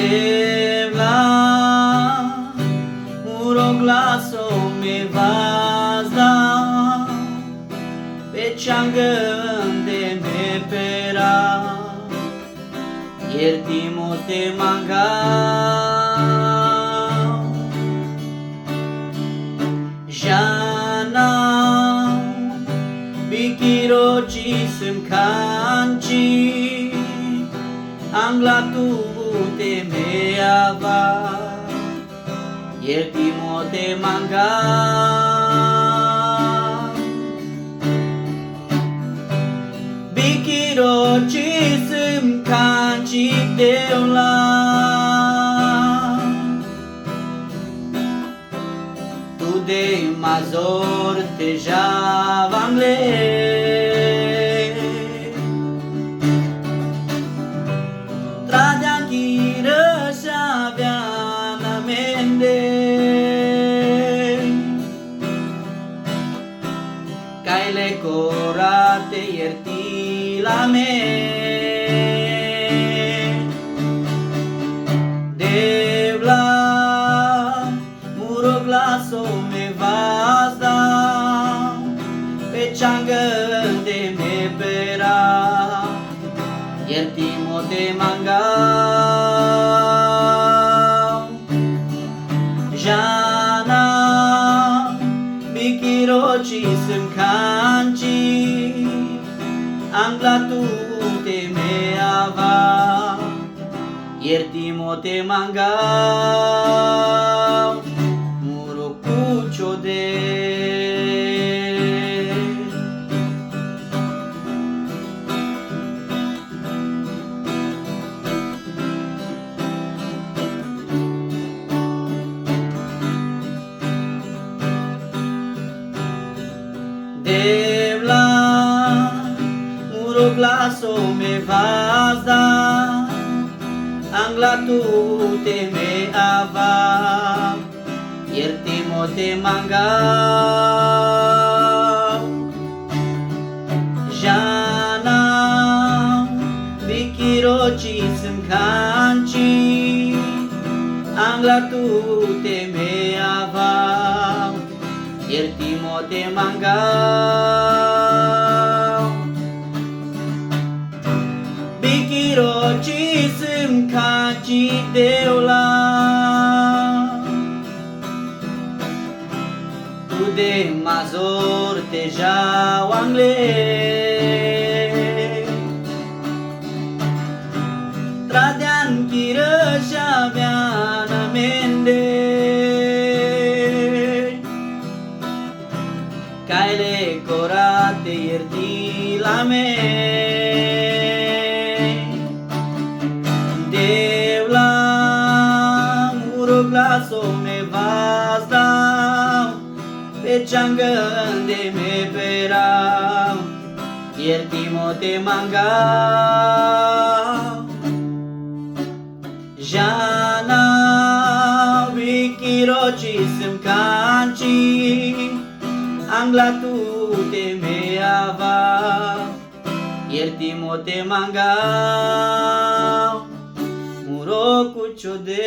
Devla muro glaso me vazda pe changande me pera yertimo te manga jana bikiro jisim kanchi angla tu te me ava yertimo te manga bikiro jisim kanchi deula tu de mazor te javangle Kaile corate yerti la me Devla muro glaso me vazda pe changande me pera yerti mote manga jana bikiro jisim kanchi angla tu te me ava yertimo te manga muro kucho de Devla muro glaso me vazda angla tu te me ava yertimo te manga jana bikiro jisim kanchi angla tu te me ava yertimo te manga bikiro jisim kanchi deula tu de mazor te jawangle tradian kira shavyana mende Kaile corate yerti la me Devla muro glaso me vazda pe changande me pera yertimo te manga jana bikiro jisim kanchi angla tu te me ava yertimo te manga muro kucho de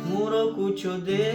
muro kucho de